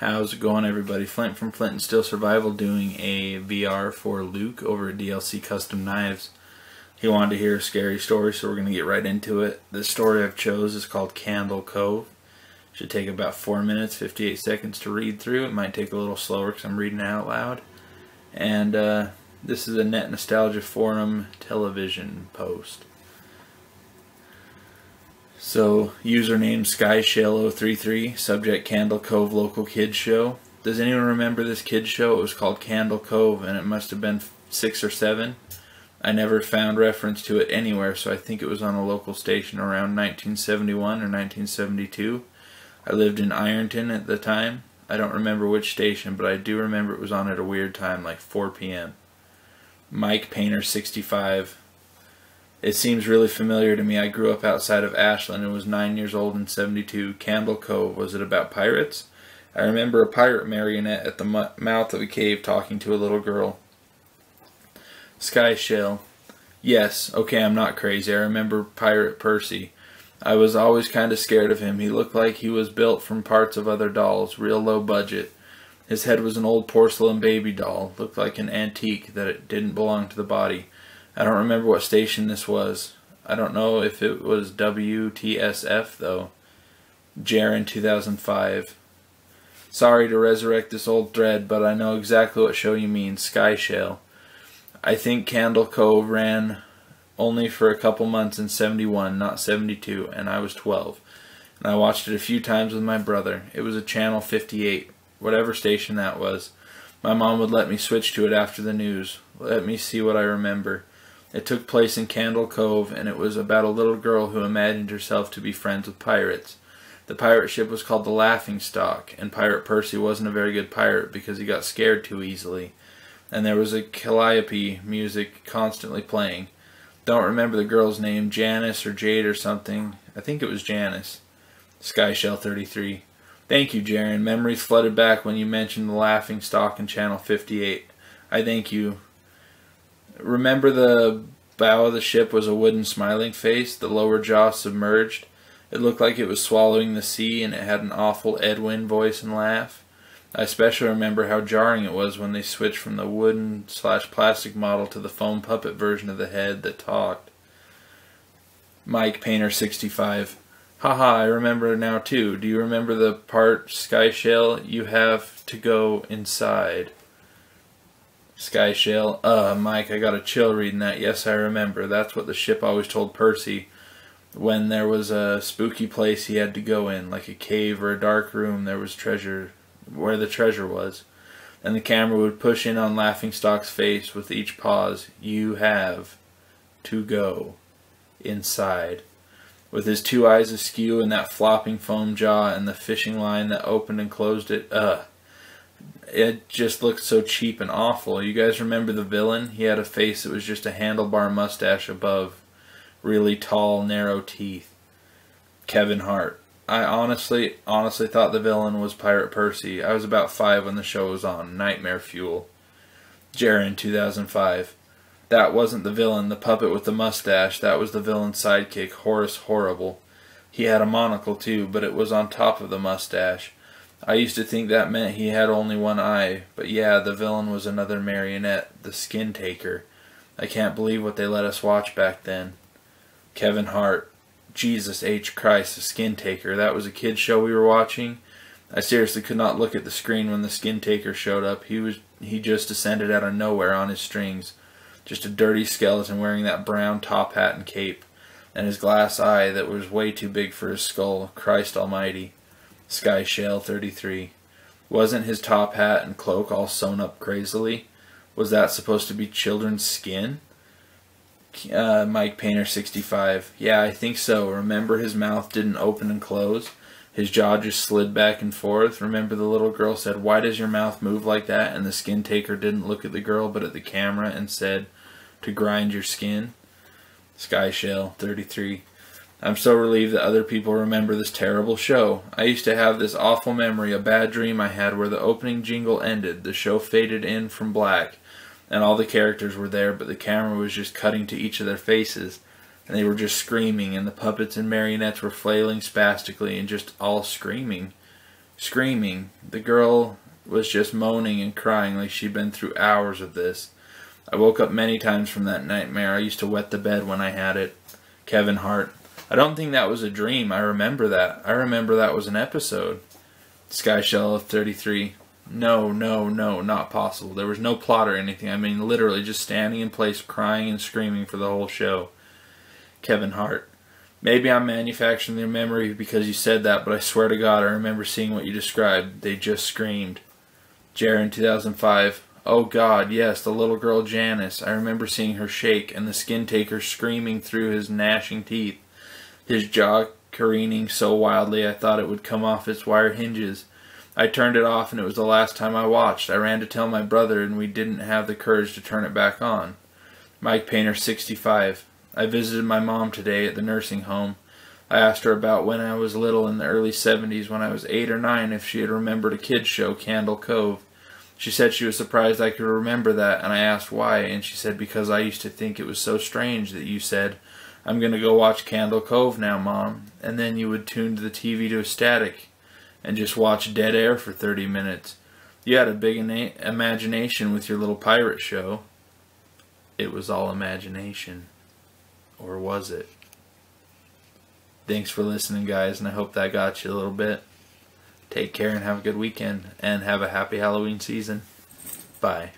How's it going, everybody? Flint from Flint and Steel Survival doing a VR for Luke over at DLC Custom Knives. He wanted to hear a scary story, so we're going to get right into it. The story I've chose is called Candle Cove. Should take about 4 minutes, 58 seconds to read through. It might take a little slower because I'm reading it out loud. And this is a Net Nostalgia Forum television post. So, username SkyShale033, subject Candle Cove Local Kids Show. Does anyone remember this kids show? It was called Candle Cove, and it must have been 6 or 7. I never found reference to it anywhere, so I think it was on a local station around 1971 or 1972. I lived in Ironton at the time. I don't remember which station, but I do remember it was on at a weird time, like 4 p.m. Mike Painter 65. It seems really familiar to me. I grew up outside of Ashland and was 9 years old in 72. Candle Cove, was it about pirates? I remember a pirate marionette at the mouth of a cave talking to a little girl. Sky Shell. Yes, okay, I'm not crazy. I remember Pirate Percy. I was always kind of scared of him. He looked like he was built from parts of other dolls, real low budget. His head was an old porcelain baby doll, looked like an antique that it didn't belong to the body. I don't remember what station this was. I don't know if it was WTSF though. Jaren 2005. Sorry to resurrect this old thread, but I know exactly what show you mean, Sky Shale. I think Candle Cove ran only for a couple months in 71, not 72, and I was 12. And I watched it a few times with my brother. It was a channel 58, whatever station that was. My mom would let me switch to it after the news. Let me see what I remember. It took place in Candle Cove, and it was about a little girl who imagined herself to be friends with pirates. The pirate ship was called the Laughing Stock, and Pirate Percy wasn't a very good pirate because he got scared too easily. And there was a calliope music constantly playing. Don't remember the girl's name, Janice or Jade or something. I think it was Janice. SkyShell33. Thank you, Jaren. Memories flooded back when you mentioned the Laughing Stock in Channel 58. I thank you. Remember the bow of the ship was a wooden smiling face, the lower jaw submerged. It looked like it was swallowing the sea, and it had an awful Edwin voice and laugh. I especially remember how jarring it was when they switched from the wooden/plastic model to the foam puppet version of the head that talked. Mike Painter 65. Haha, I remember now too. Do you remember the part, Sky Shale, you have to go inside? Sky Shale. Mike, I got a chill reading that. Yes, I remember. That's what the ship always told Percy when there was a spooky place he had to go in, like a cave or a dark room. There was treasure where the treasure was. And the camera would push in on Laughingstock's face with each pause. You have to go inside. With his 2 eyes askew and that flopping foam jaw and the fishing line that opened and closed it. It just looked so cheap and awful. You guys remember the villain? He had a face that was just a handlebar mustache above really tall, narrow teeth. Kevin Hart. I honestly thought the villain was Pirate Percy. I was about 5 when the show was on. Nightmare fuel. Jaren 2005. That wasn't the villain, the puppet with the mustache. That was the villain's sidekick, Horace Horrible. He had a monocle too, but it was on top of the mustache. I used to think that meant he had only one eye, but yeah, the villain was another marionette, the Skin Taker. I can't believe what they let us watch back then. Kevin Hart. Jesus H. Christ, the Skin Taker. That was a kid's show we were watching. I seriously could not look at the screen when the Skin Taker showed up. He just descended out of nowhere on his strings. Just a dirty skeleton wearing that brown top hat and cape. And his glass eye that was way too big for his skull. Christ almighty. Sky Shale 33. Wasn't his top hat and cloak all sewn up crazily? Was that supposed to be children's skin? Mike Painter 65. Yeah, I think so. Remember his mouth didn't open and close? His jaw just slid back and forth. Remember the little girl said, "Why does your mouth move like that?" And the Skin Taker didn't look at the girl but at the camera and said, "To grind your skin." Sky Shale 33. I'm so relieved that other people remember this terrible show. I used to have this awful memory, a bad dream I had where the opening jingle ended, the show faded in from black, and all the characters were there, but the camera was just cutting to each of their faces, and they were just screaming, and the puppets and marionettes were flailing spastically and just all screaming. screaming. The girl was just moaning and crying like she'd been through hours of this. I woke up many times from that nightmare. I used to wet the bed when I had it. Kevin Hart. I don't think that was a dream. I remember that. I remember that was an episode. Skyshell 33. No, not possible. There was no plot or anything. I mean, literally just standing in place, crying and screaming for the whole show. Kevin Hart. Maybe I'm manufacturing their memory because you said that, but I swear to God I remember seeing what you described. They just screamed. Jaron 2005. Oh God, yes, the little girl Janice. I remember seeing her shake and the skin taker screaming through his gnashing teeth. His jaw careening so wildly I thought it would come off its wire hinges. I turned it off and it was the last time I watched. I ran to tell my brother and we didn't have the courage to turn it back on. Mike Painter 65. I visited my mom today at the nursing home. I asked her about when I was little in the early 70s when I was 8 or 9 if she had remembered a kids show, Candle Cove. She said she was surprised I could remember that, and I asked why, and she said because I used to think it was so strange that you said, I'm going to go watch Candle Cove now, Mom, and then you would tune the TV to static and just watch dead air for 30 minutes. You had a big imagination with your little pirate show. It was all imagination. Or was it? Thanks for listening, guys, and I hope that got you a little bit. Take care and have a good weekend, and have a happy Halloween season. Bye.